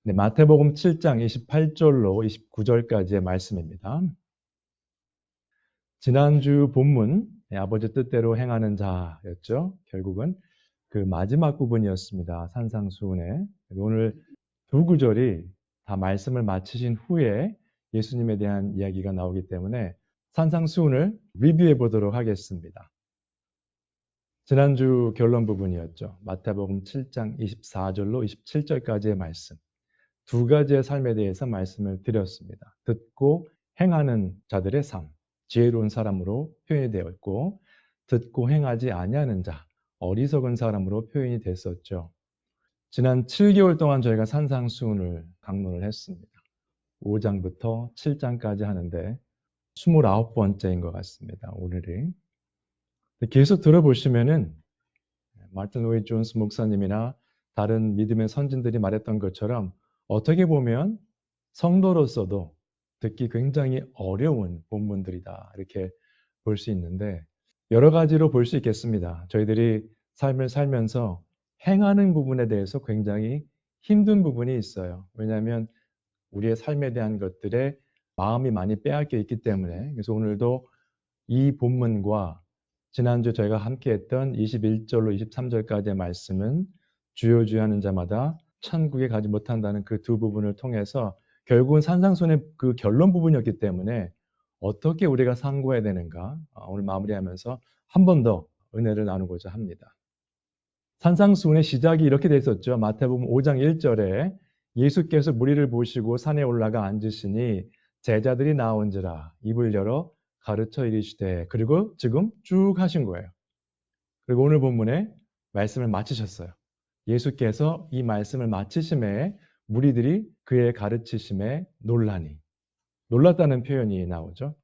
네, 마태복음 7장 28절로 29절까지의 말씀입니다. 지난주 본문 아버지 뜻대로 행하는 자였죠. 결국은 그 마지막 부분이었습니다. 산상수훈에. 오늘 두 구절이 다 말씀을 마치신 후에 예수님에 대한 이야기가 나오기 때문에 산상수훈을 리뷰해 보도록 하겠습니다. 지난주 결론 부분이었죠. 마태복음 7장 24절로 27절까지의 말씀. 두 가지의 삶에 대해서 말씀을 드렸습니다. 듣고 행하는 자들의 삶, 지혜로운 사람으로 표현이 되어 있고 듣고 행하지 아니하는 자, 어리석은 사람으로 표현이 됐었죠. 지난 7개월 동안 저희가 산상수훈을 강론을 했습니다. 5장부터 7장까지 하는데 29번째인 것 같습니다. 오늘이. 계속 들어보시면은 마틴 로이드 존스 목사님이나 다른 믿음의 선진들이 말했던 것처럼 어떻게 보면 성도로서도 듣기 굉장히 어려운 본문들이다. 이렇게 볼 수 있는데 여러 가지로 볼 수 있겠습니다. 저희들이 삶을 살면서 행하는 부분에 대해서 굉장히 힘든 부분이 있어요. 왜냐하면 우리의 삶에 대한 것들에 마음이 많이 빼앗겨 있기 때문에 그래서 오늘도 이 본문과 지난주 저희가 함께 했던 21절로 23절까지의 말씀은 주여 주여 하는 자마다 천국에 가지 못한다는 그 두 부분을 통해서 결국은 산상수훈의 그 결론 부분이었기 때문에 어떻게 우리가 상고해야 되는가 오늘 마무리하면서 한 번 더 은혜를 나누고자 합니다. 산상수훈의 시작이 이렇게 돼 있었죠. 마태복음 5장 1절에 예수께서 무리를 보시고 산에 올라가 앉으시니 제자들이 나온지라 입을 열어 가르쳐 이르시되 그리고 지금 쭉 하신 거예요. 그리고 오늘 본문에 말씀을 마치셨어요. 예수께서 이 말씀을 마치심에 무리들이 그의 가르치심에 놀라니. 놀랐다는 표현이 나오죠.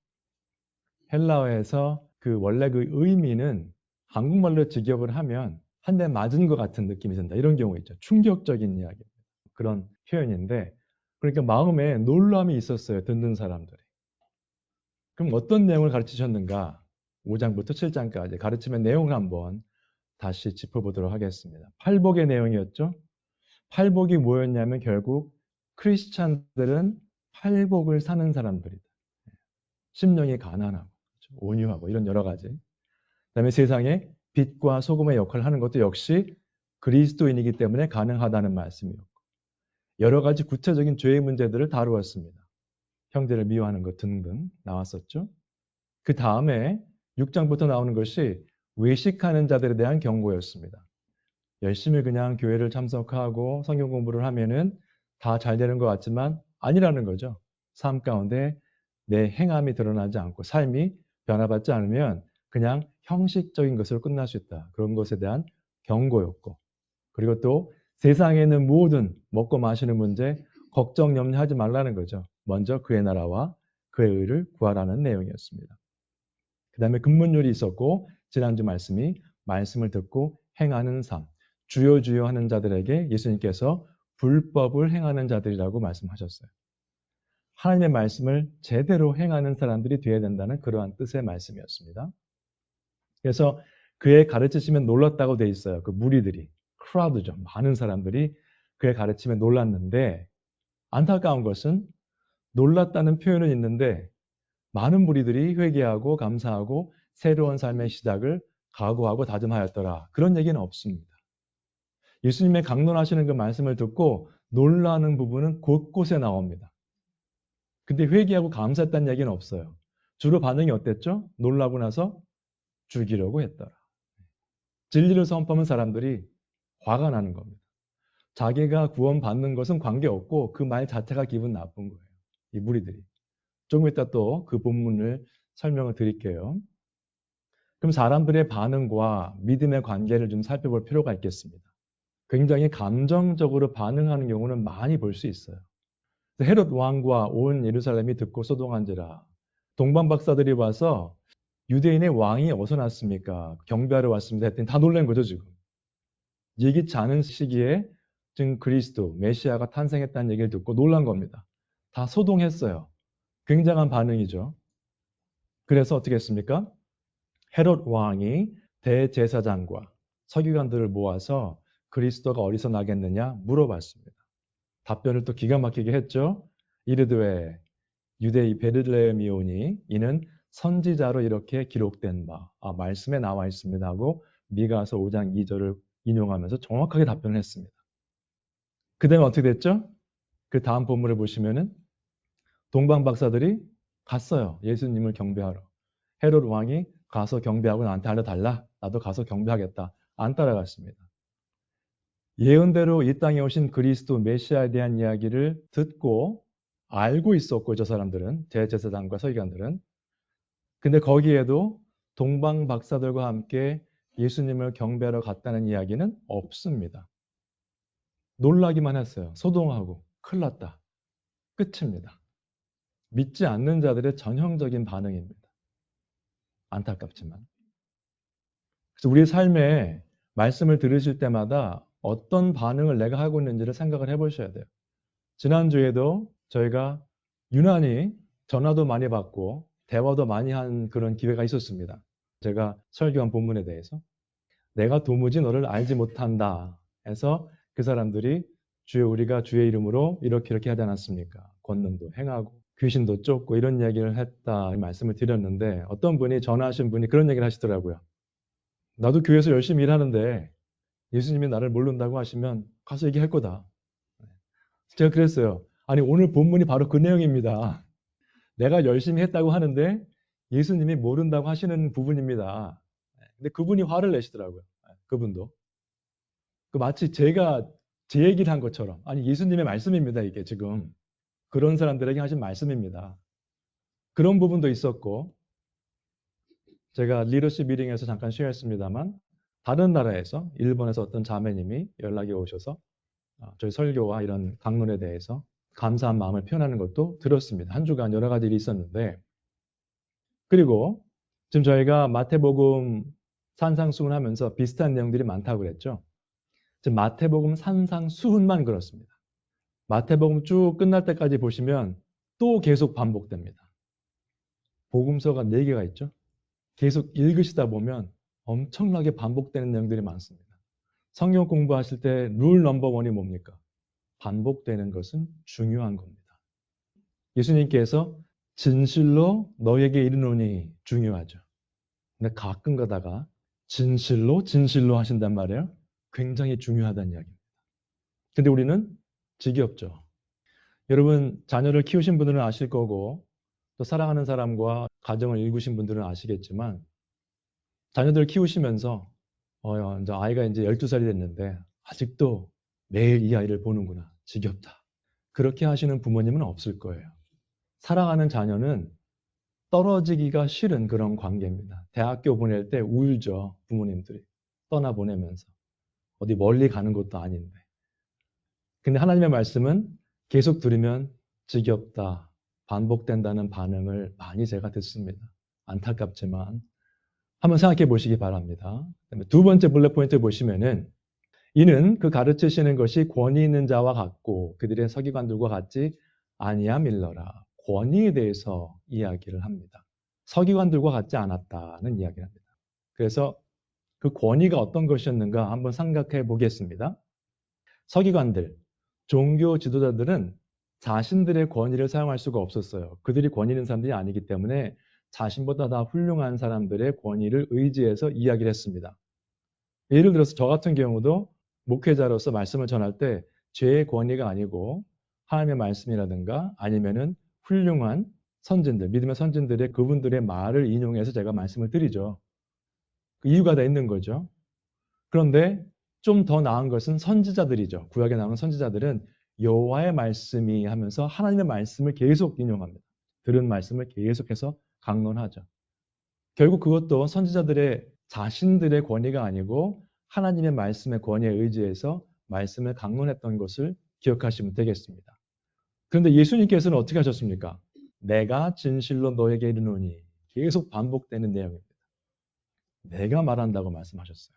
헬라어에서 그 원래 그 의미는 한국말로 직역을 하면 한 대 맞은 것 같은 느낌이 든다. 이런 경우 있죠. 충격적인 이야기. 그런 표현인데 그러니까 마음에 놀람이 있었어요. 듣는 사람들이. 그럼 어떤 내용을 가르치셨는가? 5장부터 7장까지 가르치면 내용을 한번 다시 짚어보도록 하겠습니다. 팔복의 내용이었죠. 팔복이 뭐였냐면 결국 크리스찬들은 팔복을 사는 사람들이다. 심령이 가난하고 온유하고 이런 여러 가지. 그다음에 세상에 빛과 소금의 역할을 하는 것도 역시 그리스도인이기 때문에 가능하다는 말씀이었고 여러 가지 구체적인 죄의 문제들을 다루었습니다. 형제를 미워하는 것 등등 나왔었죠. 그 다음에 6장부터 나오는 것이 외식하는 자들에 대한 경고였습니다. 열심히 그냥 교회를 참석하고 성경 공부를 하면은 다 잘 되는 것 같지만 아니라는 거죠. 삶 가운데 내 행함이 드러나지 않고 삶이 변화받지 않으면 그냥 형식적인 것으로 끝날 수 있다. 그런 것에 대한 경고였고 그리고 또 세상에 있는 모든 먹고 마시는 문제 걱정 염려하지 말라는 거죠. 먼저 그의 나라와 그의 의를 구하라는 내용이었습니다. 그 다음에 근문율이 있었고 지난주 말씀을 듣고 행하는 삶 주여 주여 하는 자들에게 예수님께서 불법을 행하는 자들이라고 말씀하셨어요. 하나님의 말씀을 제대로 행하는 사람들이 되어야 된다는 그러한 뜻의 말씀이었습니다. 그래서 그의 가르치심에 놀랐다고 돼 있어요. 그 무리들이 크라우드죠. 많은 사람들이 그의 가르침에 놀랐는데 안타까운 것은 놀랐다는 표현은 있는데 많은 무리들이 회개하고 감사하고 새로운 삶의 시작을 각오하고 다짐하였더라. 그런 얘기는 없습니다. 예수님의 강론하시는 그 말씀을 듣고 놀라는 부분은 곳곳에 나옵니다. 근데 회개하고 감사했다는 얘기는 없어요. 주로 반응이 어땠죠? 놀라고 나서 죽이려고 했더라. 진리를 선포하는 사람들이 화가 나는 겁니다. 자기가 구원받는 것은 관계없고 그 말 자체가 기분 나쁜 거예요. 이 무리들이. 조금 이따 또 그 본문을 설명을 드릴게요. 그럼 사람들의 반응과 믿음의 관계를 좀 살펴볼 필요가 있겠습니다. 굉장히 감정적으로 반응하는 경우는 많이 볼 수 있어요. 헤롯 왕과 온 예루살렘이 듣고 소동한지라 동방 박사들이 와서 유대인의 왕이 어디서 났습니까? 경배하러 왔습니다 했더니 다 놀란 거죠 지금. 예기치 않은 시기에 지금 그리스도 메시아가 탄생했다는 얘기를 듣고 놀란 겁니다. 다 소동했어요. 굉장한 반응이죠. 그래서 어떻게 했습니까? 헤롯 왕이 대제사장과 서기관들을 모아서 그리스도가 어디서 나겠느냐 물어봤습니다. 답변을 또 기가 막히게 했죠. 이르되 유대의 베들레헴이오니 이는 선지자로 이렇게 기록된 바, 말씀에 나와 있습니다 하고 미가서 5장 2절을 인용하면서 정확하게 답변을 했습니다. 그 다음에 어떻게 됐죠? 그 다음 본문을 보시면은 동방 박사들이 갔어요. 예수님을 경배하러. 헤롯 왕이 가서 경배하고 나한테 알려달라. 나도 가서 경배하겠다. 안 따라갔습니다. 예언대로 이 땅에 오신 그리스도 메시아에 대한 이야기를 듣고 알고 있었고 저 사람들은, 대제사장과 서기관들은. 근데 거기에도 동방 박사들과 함께 예수님을 경배하러 갔다는 이야기는 없습니다. 놀라기만 했어요. 소동하고 큰일 났다. 끝입니다. 믿지 않는 자들의 전형적인 반응입니다. 안타깝지만. 그래서 우리 삶에 말씀을 들으실 때마다 어떤 반응을 내가 하고 있는지를 생각을 해보셔야 돼요. 지난주에도 저희가 유난히 전화도 많이 받고 대화도 많이 한 그런 기회가 있었습니다. 제가 설교한 본문에 대해서 내가 도무지 너를 알지 못한다 해서 그 사람들이 주여 우리가 주의 이름으로 이렇게 하지 않았습니까? 권능도 행하고 귀신도 쫓고 이런 이야기를 했다 말씀을 드렸는데 어떤 분이 전화하신 분이 그런 얘기를 하시더라고요. 나도 교회에서 열심히 일하는데 예수님이 나를 모른다고 하시면 가서 얘기할 거다. 제가 그랬어요. 아니 오늘 본문이 바로 그 내용입니다. 내가 열심히 했다고 하는데 예수님이 모른다고 하시는 부분입니다. 근데 그분이 화를 내시더라고요. 그분도. 마치 제가 제 얘기를 한 것처럼 아니 예수님의 말씀입니다. 이게 지금 그런 사람들에게 하신 말씀입니다. 그런 부분도 있었고 제가 리더십 미팅에서 잠깐 쉬었습니다만 다른 나라에서 일본에서 어떤 자매님이 연락이 오셔서 저희 설교와 이런 강론에 대해서 감사한 마음을 표현하는 것도 들었습니다. 한 주간 여러 가지 일이 있었는데 그리고 지금 저희가 마태복음 산상수훈 하면서 비슷한 내용들이 많다고 그랬죠. 지금 마태복음 산상수훈만 그렇습니다. 마태복음 쭉 끝날 때까지 보시면 또 계속 반복됩니다. 복음서가 4개가 있죠. 계속 읽으시다 보면 엄청나게 반복되는 내용들이 많습니다. 성경 공부하실 때 룰 넘버 원이 뭡니까? 반복되는 것은 중요한 겁니다. 예수님께서 진실로 너에게 이르노니 중요하죠. 근데 가끔 가다가 진실로 하신단 말이에요. 굉장히 중요하다는 이야기입니다. 근데 우리는 지겹죠. 여러분 자녀를 키우신 분들은 아실 거고 또 사랑하는 사람과 가정을 이루신 분들은 아시겠지만 자녀들 키우시면서 이제 아이가 이제 12살이 됐는데 아직도 매일 이 아이를 보는구나. 지겹다. 그렇게 하시는 부모님은 없을 거예요. 사랑하는 자녀는 떨어지기가 싫은 그런 관계입니다. 대학교 보낼 때 울죠. 부모님들이. 떠나보내면서. 어디 멀리 가는 것도 아닌데. 근데 하나님의 말씀은 계속 들으면 지겹다, 반복된다는 반응을 많이 제가 듣습니다. 안타깝지만 한번 생각해 보시기 바랍니다. 두 번째 블랙 포인트 보시면은 이는 그 가르치시는 것이 권위 있는 자와 같고 그들의 서기관들과 같지 아니함일러라. 권위에 대해서 이야기를 합니다. 서기관들과 같지 않았다는 이야기를 합니다. 그래서 그 권위가 어떤 것이었는가 한번 생각해 보겠습니다. 서기관들, 종교 지도자들은 자신들의 권위를 사용할 수가 없었어요. 그들이 권위 있는 사람들이 아니기 때문에 자신보다 더 훌륭한 사람들의 권위를 의지해서 이야기를 했습니다. 예를 들어서 저 같은 경우도 목회자로서 말씀을 전할 때 제 권위가 아니고 하나님의 말씀이라든가 아니면은 훌륭한 선진들, 믿음의 선진들의 그분들의 말을 인용해서 제가 말씀을 드리죠. 그 이유가 다 있는 거죠. 그런데 좀 더 나은 것은 선지자들이죠. 구약에 나오는 선지자들은 여호와의 말씀이 하면서 하나님의 말씀을 계속 인용합니다. 들은 말씀을 계속해서 강론하죠. 결국 그것도 선지자들의 자신들의 권위가 아니고 하나님의 말씀의 권위에 의지해서 말씀을 강론했던 것을 기억하시면 되겠습니다. 그런데 예수님께서는 어떻게 하셨습니까? 내가 진실로 너에게 이르노니 계속 반복되는 내용입니다. 내가 말한다고 말씀하셨어요.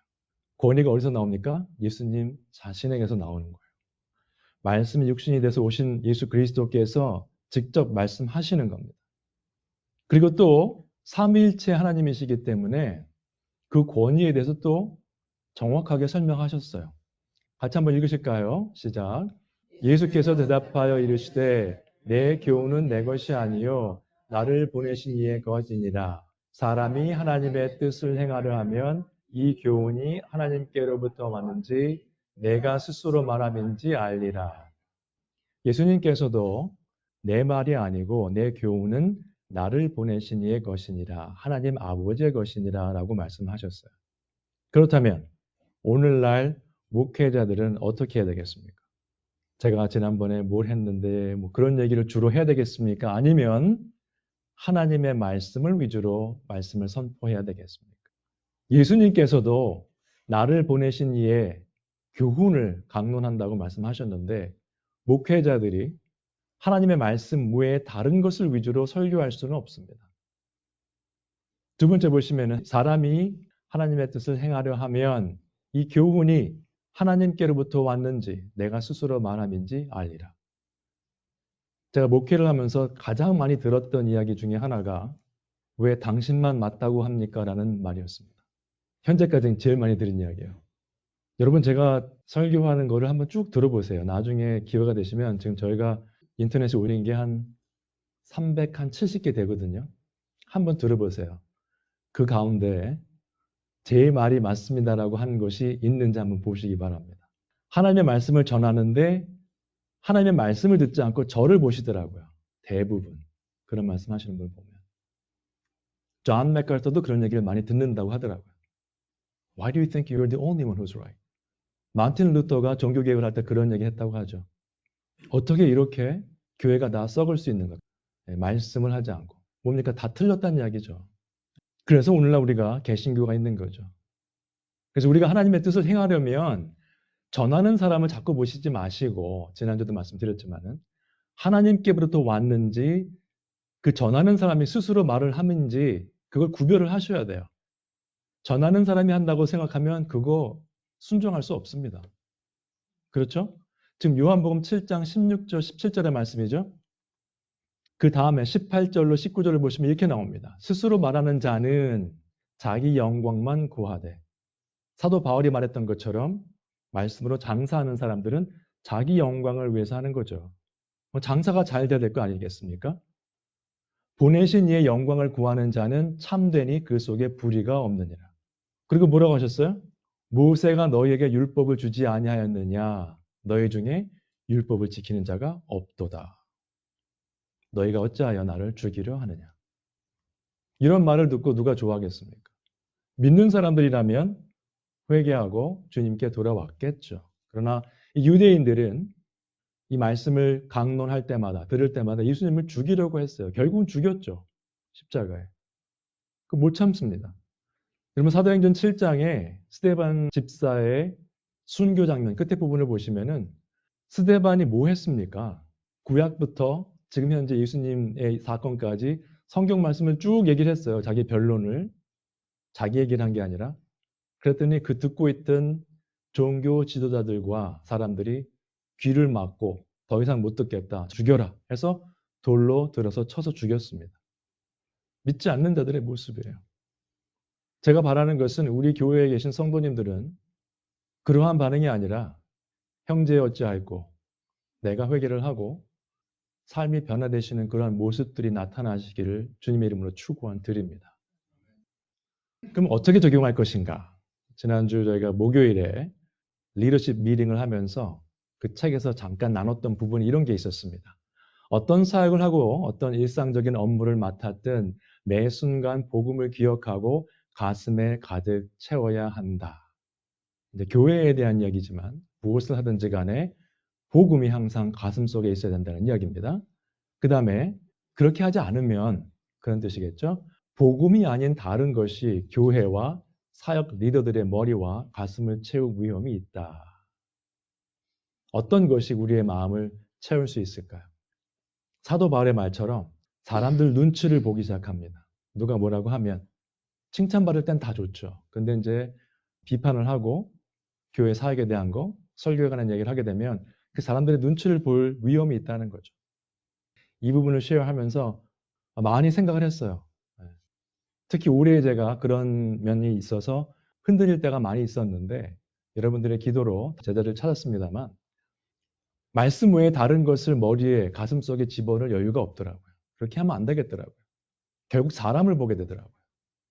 권위가 어디서 나옵니까? 예수님 자신에게서 나오는 거예요. 말씀이 육신이 돼서 오신 예수 그리스도께서 직접 말씀하시는 겁니다. 그리고 또 삼위일체 하나님이시기 때문에 그 권위에 대해서 또 정확하게 설명하셨어요. 같이 한번 읽으실까요? 시작. 예수께서 대답하여 이르시되 내 교훈은 내 것이 아니요 나를 보내신 이의 것이니라. 사람이 하나님의 뜻을 행하려 하면 이 교훈이 하나님께로부터 왔는지 내가 스스로 말함인지 알리라. 예수님께서도 내 말이 아니고 내 교훈은 나를 보내신 이의 것이니라. 하나님 아버지의 것이니라 라고 말씀하셨어요. 그렇다면 오늘날 목회자들은 어떻게 해야 되겠습니까? 제가 지난번에 뭘 했는데 뭐 그런 얘기를 주로 해야 되겠습니까? 아니면 하나님의 말씀을 위주로 말씀을 선포해야 되겠습니까? 예수님께서도 나를 보내신 이의 교훈을 강론한다고 말씀하셨는데 목회자들이 하나님의 말씀 외에 다른 것을 위주로 설교할 수는 없습니다. 두 번째 보시면은 사람이 하나님의 뜻을 행하려 하면 이 교훈이 하나님께로부터 왔는지 내가 스스로 말함인지 알리라. 제가 목회를 하면서 가장 많이 들었던 이야기 중에 하나가 왜 당신만 맞다고 합니까? 라는 말이었습니다. 현재까지 제일 많이 들은 이야기예요. 여러분 제가 설교하는 거를 한번 쭉 들어보세요. 나중에 기회가 되시면 지금 저희가 인터넷에 올린 게 한 370개 되거든요. 한번 들어보세요. 그 가운데 제 말이 맞습니다라고 한 것이 있는지 한번 보시기 바랍니다. 하나님의 말씀을 전하는데 하나님의 말씀을 듣지 않고 저를 보시더라고요. 대부분. 그런 말씀 하시는 걸 보면. 존 맥카터도 그런 얘기를 많이 듣는다고 하더라고요. Why do you think you're the only one who's right? 마틴 루터가 종교개혁을 할 때 그런 얘기 했다고 하죠. 어떻게 이렇게 교회가 다 썩을 수 있는가? 말씀을 하지 않고. 뭡니까? 다 틀렸다는 이야기죠. 그래서 오늘날 우리가 개신교가 있는 거죠. 그래서 우리가 하나님의 뜻을 행하려면 전하는 사람을 자꾸 보시지 마시고 지난주도 말씀드렸지만은 하나님께로부터 왔는지 그 전하는 사람이 스스로 말을 하는지 그걸 구별을 하셔야 돼요. 전하는 사람이 한다고 생각하면 그거 순종할 수 없습니다. 그렇죠? 지금 요한복음 7장 16절 17절의 말씀이죠. 그 다음에 18절로 19절을 보시면 이렇게 나옵니다. 스스로 말하는 자는 자기 영광만 구하되 사도 바울이 말했던 것처럼 말씀으로 장사하는 사람들은 자기 영광을 위해서 하는 거죠. 장사가 잘 돼야 될 거 아니겠습니까? 보내신 이의 영광을 구하는 자는 참되니 그 속에 불의가 없느니라. 그리고 뭐라고 하셨어요? 모세가 너희에게 율법을 주지 아니하였느냐? 너희 중에 율법을 지키는 자가 없도다. 너희가 어찌하여 나를 죽이려 하느냐? 이런 말을 듣고 누가 좋아하겠습니까? 믿는 사람들이라면 회개하고 주님께 돌아왔겠죠. 그러나 유대인들은 이 말씀을 강론할 때마다 들을 때마다 예수님을 죽이려고 했어요. 결국은 죽였죠. 십자가에. 그 못 참습니다. 여러분 사도행전 7장에 스데반 집사의 순교 장면 끝에 부분을 보시면은 스데반이 뭐 했습니까? 구약부터 지금 현재 예수님의 사건까지 성경 말씀을 쭉 얘기를 했어요. 자기 변론을. 자기 얘기를 한 게 아니라. 그랬더니 그 듣고 있던 종교 지도자들과 사람들이 귀를 막고 더 이상 못 듣겠다. 죽여라. 해서 돌로 들어서 쳐서 죽였습니다. 믿지 않는 자들의 모습이에요. 제가 바라는 것은 우리 교회에 계신 성도님들은 그러한 반응이 아니라 형제 어찌할꼬 내가 회개를 하고 삶이 변화되시는 그러한 모습들이 나타나시기를 주님의 이름으로 축원 드립니다. 그럼 어떻게 적용할 것인가? 지난주 저희가 목요일에 리더십 미팅을 하면서 그 책에서 잠깐 나눴던 부분이 이런 게 있었습니다. 어떤 사역을 하고 어떤 일상적인 업무를 맡았든 매 순간 복음을 기억하고 가슴에 가득 채워야 한다. 이제 교회에 대한 이야기지만 무엇을 하든지 간에 복음이 항상 가슴 속에 있어야 된다는 이야기입니다. 그 다음에 그렇게 하지 않으면 그런 뜻이겠죠. 복음이 아닌 다른 것이 교회와 사역 리더들의 머리와 가슴을 채울 위험이 있다. 어떤 것이 우리의 마음을 채울 수 있을까요? 사도 바울의 말처럼 사람들 눈치를 보기 시작합니다. 누가 뭐라고 하면 칭찬받을 땐 다 좋죠. 근데 이제 비판을 하고 교회 사역에 대한 거, 설교에 관한 얘기를 하게 되면 그 사람들의 눈치를 볼 위험이 있다는 거죠. 이 부분을 쉐어하면서 많이 생각을 했어요. 특히 올해 제가 그런 면이 있어서 흔들릴 때가 많이 있었는데 여러분들의 기도로 제자를 찾았습니다만 말씀 외에 다른 것을 머리에 가슴속에 집어넣을 여유가 없더라고요. 그렇게 하면 안 되겠더라고요. 결국 사람을 보게 되더라고요.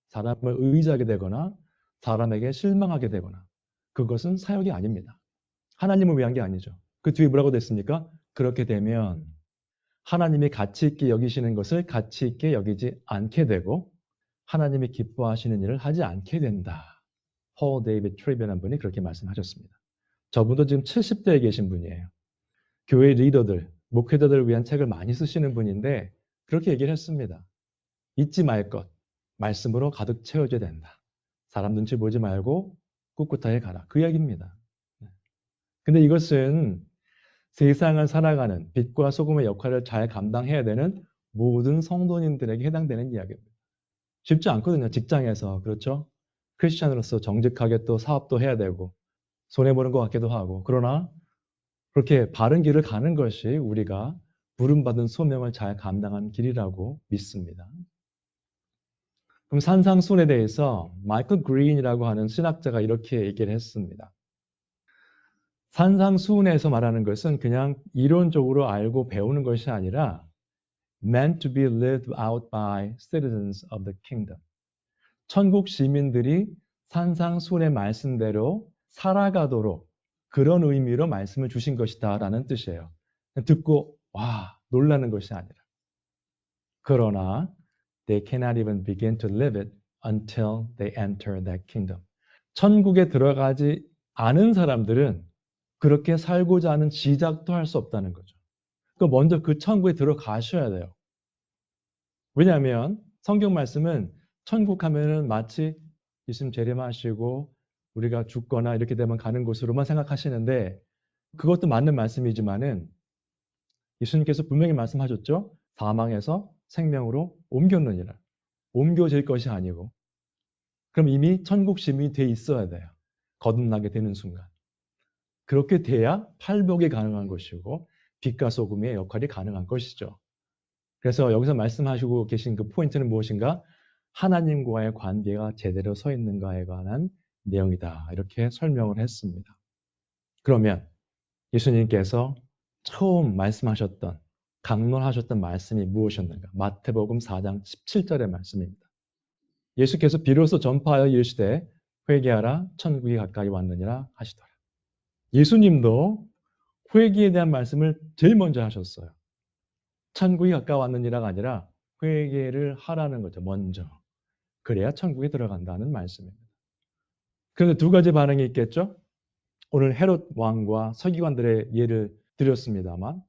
사람을 의지하게 되거나 사람에게 실망하게 되거나 그것은 사역이 아닙니다. 하나님을 위한 게 아니죠. 그 뒤에 뭐라고 됐습니까? 그렇게 되면 하나님이 가치 있게 여기시는 것을 가치 있게 여기지 않게 되고 하나님이 기뻐하시는 일을 하지 않게 된다. 폴 데이비드 트리비언 분이 그렇게 말씀하셨습니다. 저분도 지금 70대에 계신 분이에요. 교회 리더들, 목회자들을 위한 책을 많이 쓰시는 분인데 그렇게 얘기를 했습니다. 잊지 말 것, 말씀으로 가득 채워져야 된다. 사람 눈치 보지 말고 꿋꿋하게 가라. 그 이야기입니다. 근데 이것은 세상을 살아가는 빛과 소금의 역할을 잘 감당해야 되는 모든 성도님들에게 해당되는 이야기입니다. 쉽지 않거든요. 직장에서. 그렇죠? 크리스찬으로서 정직하게 또 사업도 해야 되고 손해보는 것 같기도 하고 그러나 그렇게 바른 길을 가는 것이 우리가 부름받은 소명을 잘 감당한 길이라고 믿습니다. 그럼 산상순에 대해서 마이클 그린이라고 하는 신학자가 이렇게 얘기를 했습니다. 산상순에서 말하는 것은 그냥 이론적으로 알고 배우는 것이 아니라 meant to be lived out by citizens of the kingdom. 천국 시민들이 산상순의 말씀대로 살아가도록 그런 의미로 말씀을 주신 것이다 라는 뜻이에요. 듣고 와 놀라는 것이 아니라 그러나 they cannot even begin to live it until they enter that kingdom. 천국에 들어가지 않은 사람들은 그렇게 살고자 하는 시작도 할 수 없다는 거죠. 그러니까 먼저 그 천국에 들어가셔야 돼요. 왜냐하면 성경 말씀은 천국 하면은 마치 예수님 재림하시고 우리가 죽거나 이렇게 되면 가는 곳으로만 생각하시는데 그것도 맞는 말씀이지만은 예수님께서 분명히 말씀하셨죠. 사망에서 생명으로 옮겼느니라. 옮겨질 것이 아니고 그럼 이미 천국 시민이 돼 있어야 돼요. 거듭나게 되는 순간. 그렇게 돼야 팔복이 가능한 것이고 빛과 소금의 역할이 가능한 것이죠. 그래서 여기서 말씀하시고 계신 그 포인트는 무엇인가? 하나님과의 관계가 제대로 서 있는가에 관한 내용이다. 이렇게 설명을 했습니다. 그러면 예수님께서 처음 말씀하셨던, 강론하셨던 말씀이 무엇이었는가? 마태복음 4장 17절의 말씀입니다. 예수께서 비로소 전파하여 이르시되 회개하라 천국이 가까이 왔느니라 하시더라. 예수님도 회개에 대한 말씀을 제일 먼저 하셨어요. 천국이 가까웠느니라가 아니라 회개를 하라는 거죠. 먼저. 그래야 천국에 들어간다는 말씀입니다. 그런데 두 가지 반응이 있겠죠? 오늘 헤롯 왕과 서기관들의 예를 드렸습니다만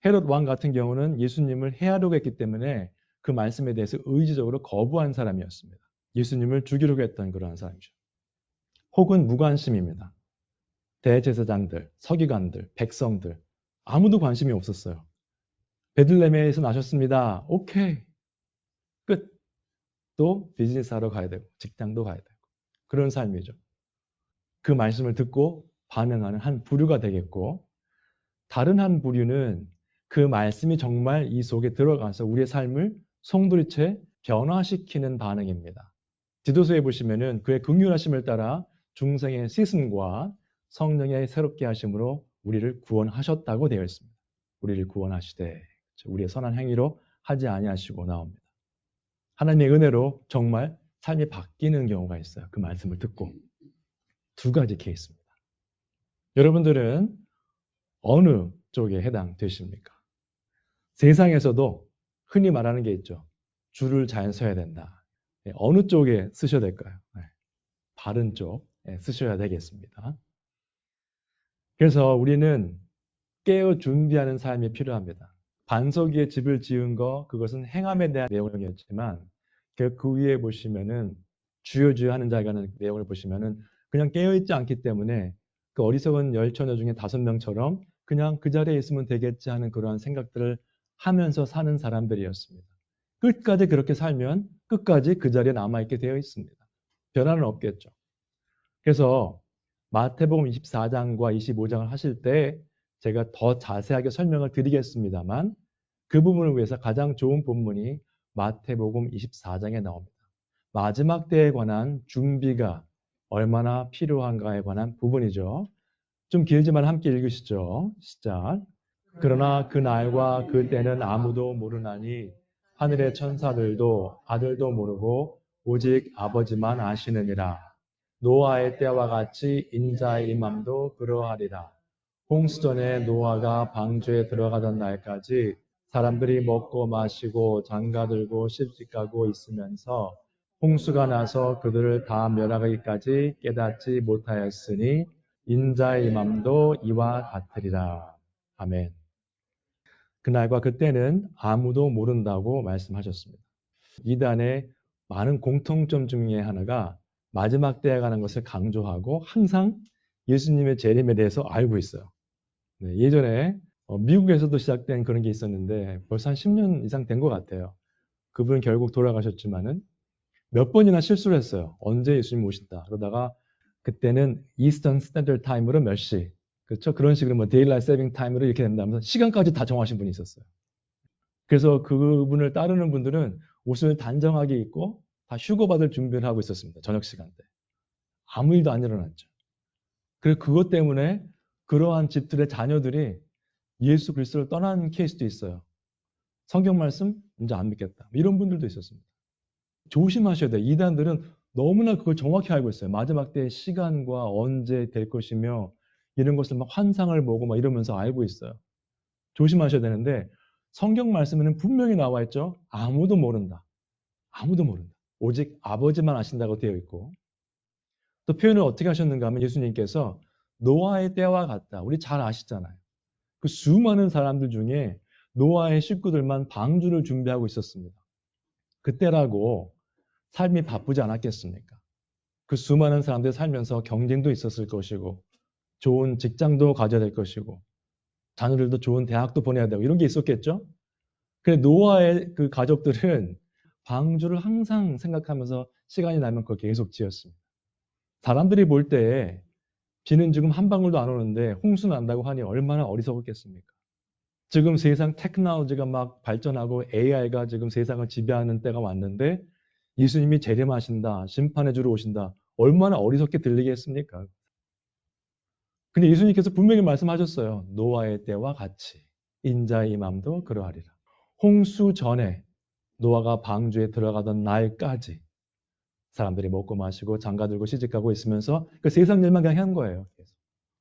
헤롯 왕 같은 경우는 예수님을 해하려고 했기 때문에 그 말씀에 대해서 의지적으로 거부한 사람이었습니다. 예수님을 죽이려고 했던 그러한 사람이죠. 혹은 무관심입니다. 대제사장들, 서기관들, 백성들 아무도 관심이 없었어요. 베들레헴에서 나셨습니다. 오케이. 끝. 또 비즈니스 하러 가야 되고 직장도 가야 되고 그런 삶이죠. 그 말씀을 듣고 반응하는 한 부류가 되겠고 다른 한 부류는 그 말씀이 정말 이 속에 들어가서 우리의 삶을 송두리째 변화시키는 반응입니다. 디도서에 보시면은 그의 긍휼하심을 따라 중생의 씻음과 성령의 새롭게 하심으로 우리를 구원하셨다고 되어 있습니다. 우리를 구원하시되 우리의 선한 행위로 하지 아니하시고 나옵니다. 하나님의 은혜로 정말 삶이 바뀌는 경우가 있어요. 그 말씀을 듣고. 두 가지 케이스입니다. 여러분들은 어느 쪽에 해당되십니까? 세상에서도 흔히 말하는 게 있죠. 줄을 잘 서야 된다. 어느 쪽에 쓰셔야 될까요? 바른 쪽 쓰셔야 되겠습니다. 그래서 우리는 깨어 준비하는 삶이 필요합니다. 반석 위에 집을 지은 거 그것은 행함에 대한 내용이었지만 그 위에 보시면은 주여 주여 하는 자가 하는 내용을 보시면은 그냥 깨어있지 않기 때문에 그 어리석은 열처녀 중에 5명처럼 그냥 그 자리에 있으면 되겠지 하는 그러한 생각들을 하면서 사는 사람들이었습니다. 끝까지 그렇게 살면 끝까지 그 자리에 남아있게 되어 있습니다. 변화는 없겠죠. 그래서 마태복음 24장과 25장을 하실 때 제가 더 자세하게 설명을 드리겠습니다만 그 부분을 위해서 가장 좋은 본문이 마태복음 24장에 나옵니다. 마지막 때에 관한 준비가 얼마나 필요한가에 관한 부분이죠. 좀 길지만 함께 읽으시죠. 시작. 그러나 그 날과 그 때는 아무도 모르나니 하늘의 천사들도 아들도 모르고 오직 아버지만 아시느니라. 노아의 때와 같이 인자의 임함도 그러하리라. 홍수전에 노아가 방주에 들어가던 날까지 사람들이 먹고 마시고 장가들고 시집가고 있으면서 홍수가 나서 그들을 다 멸하기까지 깨닫지 못하였으니 인자의 임함도 이와 같으리라. 아멘. 그날과 그때는 아무도 모른다고 말씀하셨습니다. 이단의 많은 공통점 중에 하나가 마지막 때에 관한 것을 강조하고 항상 예수님의 재림에 대해서 알고 있어요. 네, 예전에 미국에서도 시작된 그런 게 있었는데 벌써 한 10년 이상 된 것 같아요. 그분은 결국 돌아가셨지만은 몇 번이나 실수를 했어요. 언제 예수님 오신다. 그러다가 그때는 이스턴 스탠더드 타임으로 몇 시. 그렇죠? 그런 식으로 뭐 데일라이트 세빙 타임으로 이렇게 된다면서 시간까지 다 정하신 분이 있었어요. 그래서 그분을 따르는 분들은 옷을 단정하게 입고 다 휴거받을 준비를 하고 있었습니다. 저녁 시간대. 아무 일도 안 일어났죠. 그래서 그것 때문에 그러한 집들의 자녀들이 예수 그리스도를 떠난 케이스도 있어요. 성경 말씀 이제 안 믿겠다. 이런 분들도 있었습니다. 조심하셔야 돼요. 이단들은 너무나 그걸 정확히 알고 있어요. 마지막 때의 시간과 언제 될 것이며 이런 것을 막 환상을 보고 막 이러면서 알고 있어요. 조심하셔야 되는데 성경 말씀에는 분명히 나와 있죠. 아무도 모른다. 아무도 모른다. 오직 아버지만 아신다고 되어 있고 또 표현을 어떻게 하셨는가 하면 예수님께서 노아의 때와 같다. 우리 잘 아시잖아요. 그 수많은 사람들 중에 노아의 식구들만 방주를 준비하고 있었습니다. 그때라고 삶이 바쁘지 않았겠습니까? 그 수많은 사람들이 살면서 경쟁도 있었을 것이고 좋은 직장도 가져야 될 것이고 자녀들도 좋은 대학도 보내야 되고 이런 게 있었겠죠? 그래 노아의 그 가족들은 방주를 항상 생각하면서 시간이 나면 그걸 계속 지었습니다. 사람들이 볼 때 비는 지금 한 방울도 안 오는데 홍수 난다고 하니 얼마나 어리석었겠습니까? 지금 세상 테크놀로지가 막 발전하고 AI가 지금 세상을 지배하는 때가 왔는데 예수님이 재림하신다, 심판해 주러 오신다. 얼마나 어리석게 들리겠습니까? 근데 예수님께서 분명히 말씀하셨어요. 노아의 때와 같이 인자의 임함도 그러하리라. 홍수 전에 노아가 방주에 들어가던 날까지 사람들이 먹고 마시고 장가들고 시집가고 있으면서 그 세상 일만 그냥 한 거예요.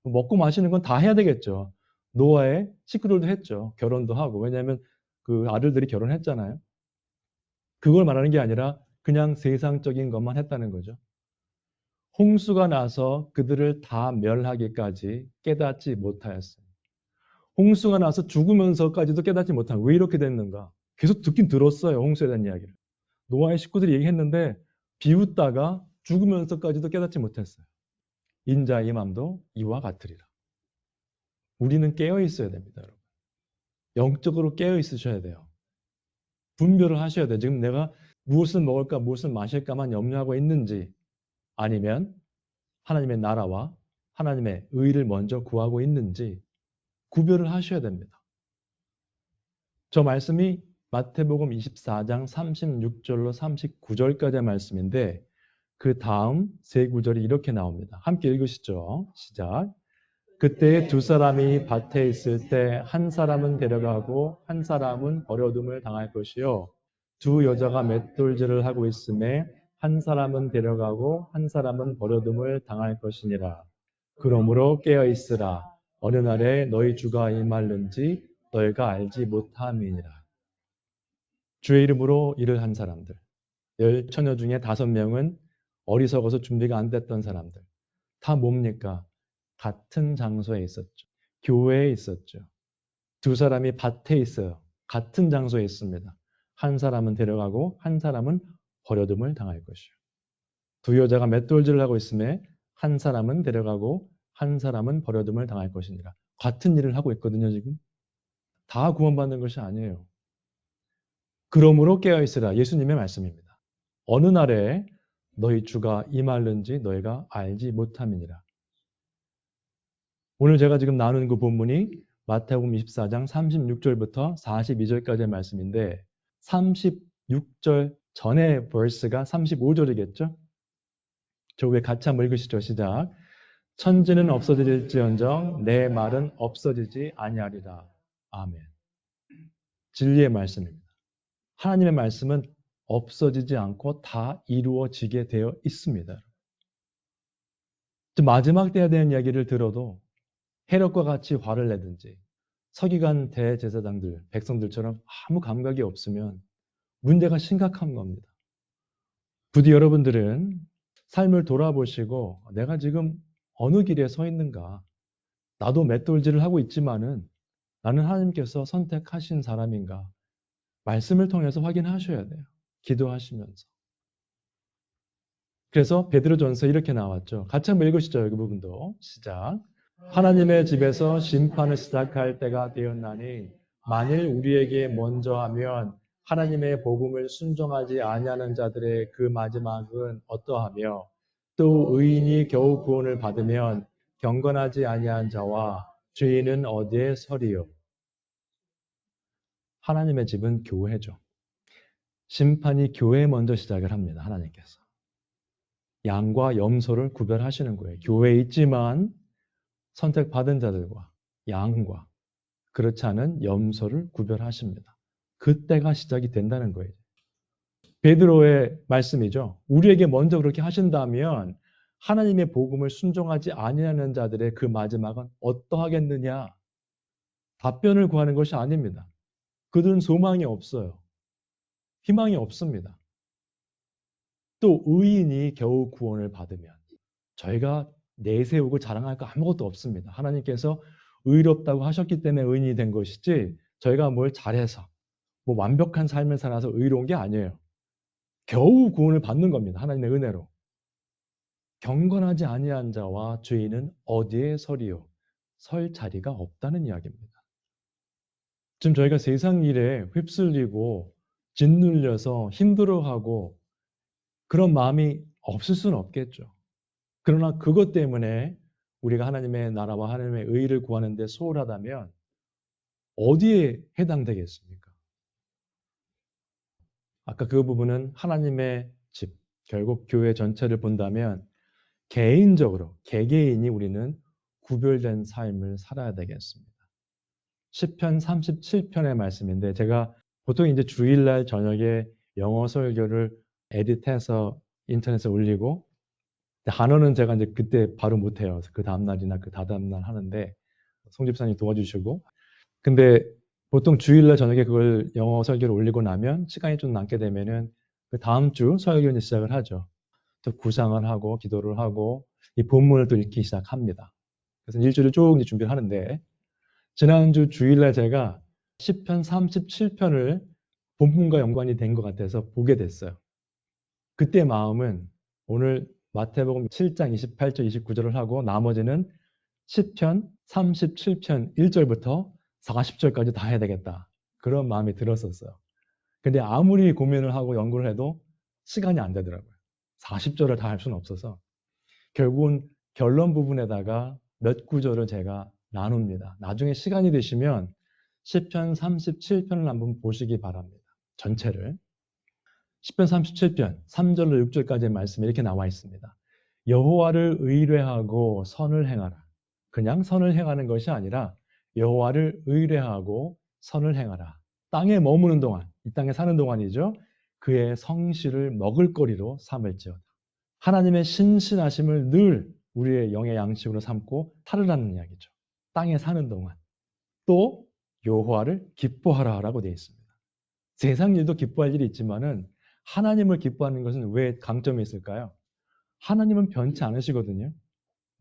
먹고 마시는 건 다 해야 되겠죠. 노아의 식구들도 했죠. 결혼도 하고. 왜냐하면 그 아들들이 결혼했잖아요. 그걸 말하는 게 아니라 그냥 세상적인 것만 했다는 거죠. 홍수가 나서 그들을 다 멸하기까지 깨닫지 못하였어요. 홍수가 나서 죽으면서까지도 깨닫지 못한 왜 이렇게 됐는가? 계속 듣긴 들었어요. 홍수에 대한 이야기를. 노아의 식구들이 얘기했는데 비웃다가 죽으면서까지도 깨닫지 못했어요. 인자의 임함도 이와 같으리라. 우리는 깨어 있어야 됩니다, 여러분. 영적으로 깨어 있으셔야 돼요. 분별을 하셔야 돼요. 지금 내가 무엇을 먹을까, 무엇을 마실까만 염려하고 있는지 아니면 하나님의 나라와 하나님의 의를 먼저 구하고 있는지 구별을 하셔야 됩니다. 저 말씀이 마태복음 24장 36절로 39절까지의 말씀인데 그 다음 세 구절이 이렇게 나옵니다. 함께 읽으시죠. 시작. 그때 두 사람이 밭에 있을 때 한 사람은 데려가고 한 사람은 버려둠을 당할 것이요. 두 여자가 맷돌질을 하고 있음에 한 사람은 데려가고 한 사람은 버려둠을 당할 것이니라. 그러므로 깨어 있으라. 어느 날에 너희 주가 임할는지 너희가 알지 못함이니라. 주의 이름으로 일을 한 사람들. 10처녀 중에 5명은 어리석어서 준비가 안 됐던 사람들. 다 뭡니까? 같은 장소에 있었죠. 교회에 있었죠. 두 사람이 밭에 있어요. 같은 장소에 있습니다. 한 사람은 데려가고 한 사람은 버려둠을 당할 것이요. 두 여자가 맷돌질을 하고 있음에 한 사람은 데려가고 한 사람은 버려둠을 당할 것이니라. 같은 일을 하고 있거든요, 지금. 다 구원받는 것이 아니에요. 그러므로 깨어있으라. 예수님의 말씀입니다. 어느 날에 너희 주가 임할는지 너희가 알지 못함이니라. 오늘 제가 지금 나누는 그 본문이 마태복음 24장 36절부터 42절까지의 말씀인데 36절 전의 벌스가 35절이겠죠? 저 위에 같이 한번 읽으시죠. 시작. 천지는 없어질지언정 내 말은 없어지지 아니하리라. 아멘. 진리의 말씀입니다. 하나님의 말씀은 없어지지 않고 다 이루어지게 되어 있습니다. 마지막 때에 대한 이야기를 들어도 헤롯과 같이 화를 내든지 서기관 대제사장들, 백성들처럼 아무 감각이 없으면 문제가 심각한 겁니다. 부디 여러분들은 삶을 돌아보시고 내가 지금 어느 길에 서 있는가? 나도 맷돌질을 하고 있지만은 나는 하나님께서 선택하신 사람인가? 말씀을 통해서 확인하셔야 돼요. 기도하시면서. 그래서 베드로전서 이렇게 나왔죠. 같이 한번 읽으시죠. 여기 부분도. 시작. 하나님의 집에서 심판을 시작할 때가 되었나니 만일 우리에게 먼저 하면 하나님의 복음을 순종하지 아니하는 자들의 그 마지막은 어떠하며 또 의인이 겨우 구원을 받으면 경건하지 아니한 자와 죄인은 어디에 서리요. 하나님의 집은 교회죠. 심판이 교회에 먼저 시작을 합니다. 하나님께서. 양과 염소를 구별하시는 거예요. 교회에 있지만 선택받은 자들과 양과 그렇지 않은 염소를 구별하십니다. 그때가 시작이 된다는 거예요. 베드로의 말씀이죠. 우리에게 먼저 그렇게 하신다면 하나님의 복음을 순종하지 아니하는 자들의 그 마지막은 어떠하겠느냐? 답변을 구하는 것이 아닙니다. 그들은 소망이 없어요. 희망이 없습니다. 또 의인이 겨우 구원을 받으면 저희가 내세우고 자랑할 거 아무것도 없습니다. 하나님께서 의롭다고 하셨기 때문에 의인이 된 것이지 저희가 뭘 잘해서 뭐 완벽한 삶을 살아서 의로운 게 아니에요. 겨우 구원을 받는 겁니다. 하나님의 은혜로. 경건하지 아니한 자와 죄인은 어디에 서리요? 설 자리가 없다는 이야기입니다. 지금 저희가 세상 일에 휩쓸리고 짓눌려서 힘들어하고 그런 마음이 없을 수는 없겠죠. 그러나 그것 때문에 우리가 하나님의 나라와 하나님의 의를 구하는 데 소홀하다면 어디에 해당되겠습니까? 아까 그 부분은 하나님의 집, 결국 교회 전체를 본다면 개인적으로, 개개인이 우리는 구별된 삶을 살아야 되겠습니다. 시편 37편의 말씀인데 제가 보통 이제 주일날 저녁에 영어 설교를 에디트해서 인터넷에 올리고 단어는 제가 이제 그때 바로 못해요. 그 다음날이나 그 다다음날 하는데 송 집사님 도와주시고 근데 보통 주일날 저녁에 그걸 영어 설교를 올리고 나면 시간이 좀 남게 되면은 그 다음 주 설교를 시작을 하죠. 또 구상을 하고 기도를 하고 이 본문을 또 읽기 시작합니다. 그래서 일주일을 쭉 준비를 하는데 지난주 주일날 제가 시편 37편을 본문과 연관이 된 것 같아서 보게 됐어요. 그때 마음은 오늘 마태복음 7장 28절 29절을 하고 나머지는 시편 37편 1절부터 40절까지 다 해야 되겠다. 그런 마음이 들었었어요. 근데 아무리 고민을 하고 연구를 해도 시간이 안 되더라고요. 40절을 다 할 수는 없어서 결국은 결론 부분에다가 몇 구절을 제가 나눕니다. 나중에 시간이 되시면 시편 37편을 한번 보시기 바랍니다. 전체를. 시편 37편 3절로 6절까지의 말씀이 이렇게 나와 있습니다. 여호와를 의뢰하고 선을 행하라. 그냥 선을 행하는 것이 아니라 여호와를 의뢰하고 선을 행하라. 땅에 머무는 동안, 이 땅에 사는 동안이죠. 그의 성실을 먹을거리로 삼을지어다. 하나님의 신실하심을 늘 우리의 영의 양식으로 삼고 살으라는 이야기죠. 땅에 사는 동안. 또 여호와를 기뻐하라라고 되어 있습니다. 세상 일도 기뻐할 일이 있지만은 하나님을 기뻐하는 것은 왜 강점이 있을까요? 하나님은 변치 않으시거든요.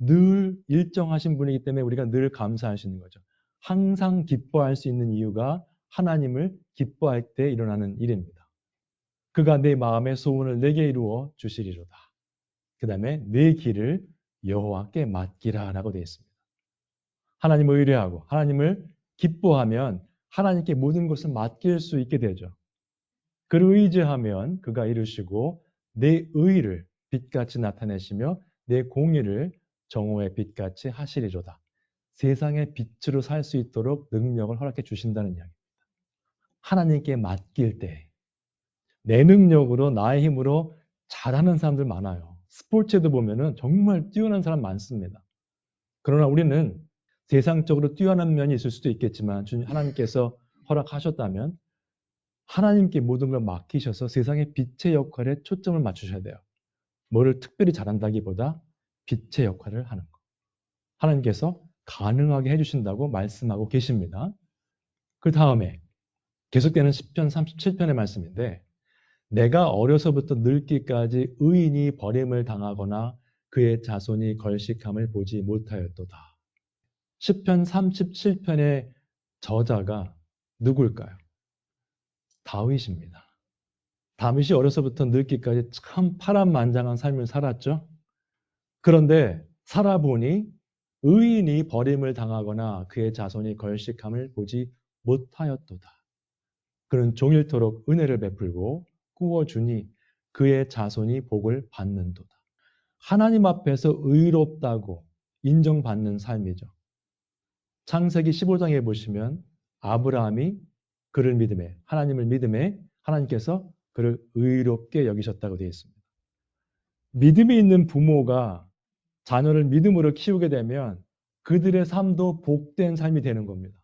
늘 일정하신 분이기 때문에 우리가 늘 감사할 수 있는 거죠. 항상 기뻐할 수 있는 이유가 하나님을 기뻐할 때 일어나는 일입니다. 그가 내 마음의 소원을 내게 이루어 주시리로다. 그 다음에 내 길을 여호와께 맡기라 라고 되어 있습니다. 하나님을 의뢰하고 하나님을 기뻐하면 하나님께 모든 것을 맡길 수 있게 되죠. 그를 의지하면 그가 이루시고 내 의를 빛같이 나타내시며 내 공의를 정오의 빛같이 하시리로다. 세상의 빛으로 살 수 있도록 능력을 허락해 주신다는 이야기입니다. 하나님께 맡길 때 내 능력으로 나의 힘으로 잘하는 사람들 많아요. 스포츠에도 보면은 정말 뛰어난 사람 많습니다. 그러나 우리는 세상적으로 뛰어난 면이 있을 수도 있겠지만 하나님께서 허락하셨다면 하나님께 모든 걸 맡기셔서 세상의 빛의 역할에 초점을 맞추셔야 돼요. 뭐를 특별히 잘한다기보다 빛의 역할을 하는 것. 하나님께서 가능하게 해주신다고 말씀하고 계십니다. 그 다음에 계속되는 10편 37편의 말씀인데 내가 어려서부터 늙기까지 의인이 버림을 당하거나 그의 자손이 걸식함을 보지 못하였도다. 10편 37편의 저자가 누굴까요? 다윗입니다. 다윗이 어려서부터 늙기까지 참 파란만장한 삶을 살았죠. 그런데 살아보니 의인이 버림을 당하거나 그의 자손이 걸식함을 보지 못하였도다. 그는 종일토록 은혜를 베풀고 꾸어주니 그의 자손이 복을 받는도다. 하나님 앞에서 의롭다고 인정받는 삶이죠. 창세기 15장에 보시면 아브라함이 그를 믿음에, 하나님을 믿음에 하나님께서 그를 의롭게 여기셨다고 되어 있습니다. 믿음이 있는 부모가 자녀를 믿음으로 키우게 되면 그들의 삶도 복된 삶이 되는 겁니다.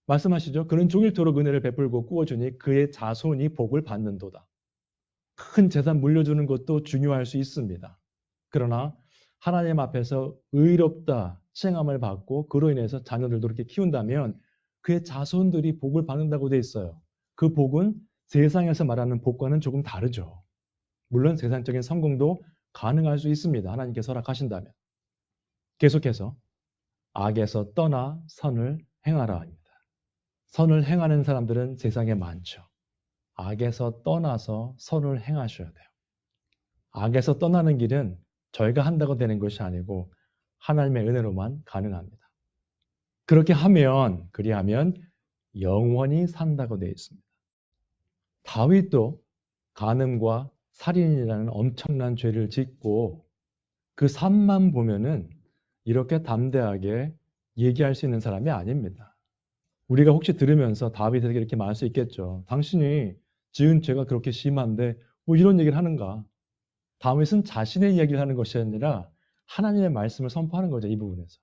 말씀하시죠. 그는 종일토록 은혜를 베풀고 꾸어주니 그의 자손이 복을 받는도다. 큰 재산 물려주는 것도 중요할 수 있습니다. 그러나 하나님 앞에서 의롭다 칭함을 받고 그로 인해서 자녀들도 그렇게 키운다면 그의 자손들이 복을 받는다고 되어 있어요. 그 복은 세상에서 말하는 복과는 조금 다르죠. 물론 세상적인 성공도 가능할 수 있습니다. 하나님께서 허락하신다면. 계속해서 악에서 떠나 선을 행하라 합니다. 선을 행하는 사람들은 세상에 많죠. 악에서 떠나서 선을 행하셔야 돼요. 악에서 떠나는 길은 저희가 한다고 되는 것이 아니고 하나님의 은혜로만 가능합니다. 그렇게 그리하면 영원히 산다고 되어 있습니다. 다윗도 간음과 살인이라는 엄청난 죄를 짓고 그 삶만 보면은 이렇게 담대하게 얘기할 수 있는 사람이 아닙니다. 우리가 혹시 들으면서 다윗에게 이렇게 말할 수 있겠죠. 당신이 지은 죄가 그렇게 심한데 뭐 이런 얘기를 하는가. 다윗은 자신의 이야기를 하는 것이 아니라 하나님의 말씀을 선포하는 거죠. 이 부분에서.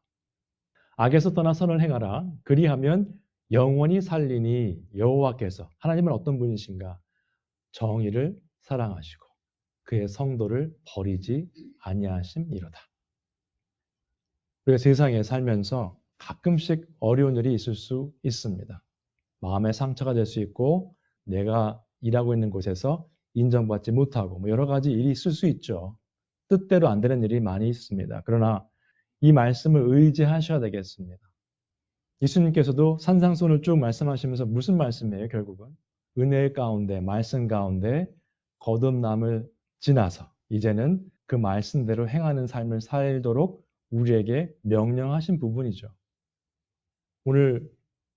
악에서 떠나 선을 행하라. 그리하면 영원히 살리니 여호와께서 하나님은 어떤 분이신가? 정의를 사랑하시고 그의 성도를 버리지 아니하심이로다. 우리가 세상에 살면서 가끔씩 어려운 일이 있을 수 있습니다. 마음의 상처가 될 수 있고 내가 일하고 있는 곳에서 인정받지 못하고 뭐 여러 가지 일이 있을 수 있죠. 뜻대로 안 되는 일이 많이 있습니다. 그러나 이 말씀을 의지하셔야 되겠습니다. 예수님께서도 산상수훈을 쭉 말씀하시면서 무슨 말씀이에요? 결국은 은혜 가운데 말씀 가운데 거듭남을 지나서 이제는 그 말씀대로 행하는 삶을 살도록 우리에게 명령하신 부분이죠. 오늘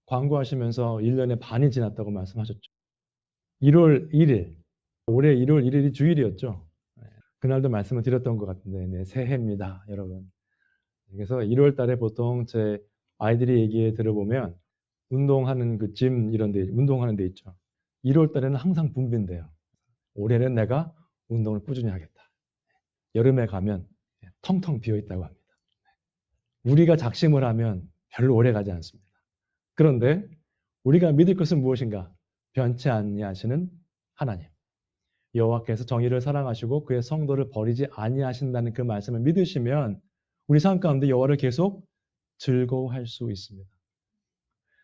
광고하시면서 1년의 반이 지났다고 말씀하셨죠. 1월 1일, 올해 1월 1일이 주일이었죠. 그날도 말씀을 드렸던 것 같은데 네, 새해입니다, 여러분. 그래서 1월 달에 보통 제 아이들이 얘기 들어보면 운동하는 그 짐 이런 데 운동하는 데 있죠. 1월 달에는 항상 붐빈대요. 올해는 내가 운동을 꾸준히 하겠다. 여름에 가면 텅텅 비어 있다고 합니다. 우리가 작심을 하면 별로 오래 가지 않습니다. 그런데 우리가 믿을 것은 무엇인가? 변치 아니하시는 하나님. 여호와께서 정의를 사랑하시고 그의 성도를 버리지 아니하신다는 그 말씀을 믿으시면 우리 삶 가운데 여호와를 계속 즐거워할 수 있습니다.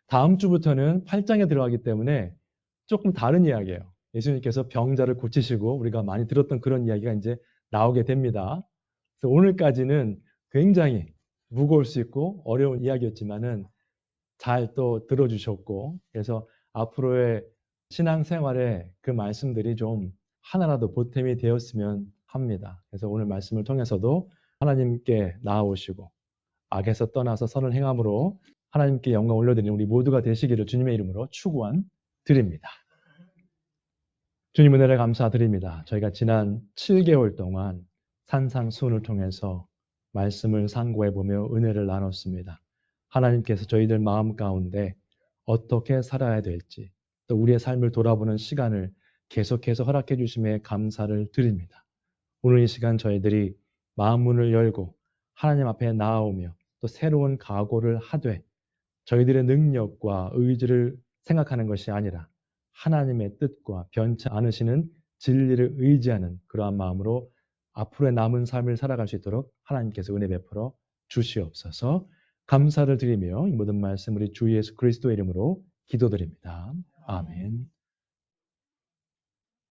다음 주부터는 8장에 들어가기 때문에 조금 다른 이야기예요. 예수님께서 병자를 고치시고 우리가 많이 들었던 그런 이야기가 이제 나오게 됩니다. 그래서 오늘까지는 굉장히 무거울 수 있고 어려운 이야기였지만은 잘 또 들어주셨고 그래서 앞으로의 신앙생활에 그 말씀들이 좀 하나라도 보탬이 되었으면 합니다. 그래서 오늘 말씀을 통해서도 하나님께 나아오시고 악에서 떠나서 선을 행함으로 하나님께 영광 올려드리는 우리 모두가 되시기를 주님의 이름으로 축원드립니다. 주님 은혜를 감사드립니다. 저희가 지난 7개월 동안 산상수훈을 통해서 말씀을 상고해보며 은혜를 나눴습니다. 하나님께서 저희들 마음 가운데 어떻게 살아야 될지 또 우리의 삶을 돌아보는 시간을 계속해서 허락해 주심에 감사를 드립니다. 오늘 이 시간 저희들이 마음 문을 열고 하나님 앞에 나아오며 또 새로운 각오를 하되 저희들의 능력과 의지를 생각하는 것이 아니라 하나님의 뜻과 변치 않으시는 진리를 의지하는 그러한 마음으로 앞으로의 남은 삶을 살아갈 수 있도록 하나님께서 은혜 베풀어 주시옵소서. 감사를 드리며 이 모든 말씀 우리 주 예수 그리스도의 이름으로 기도드립니다. 아멘.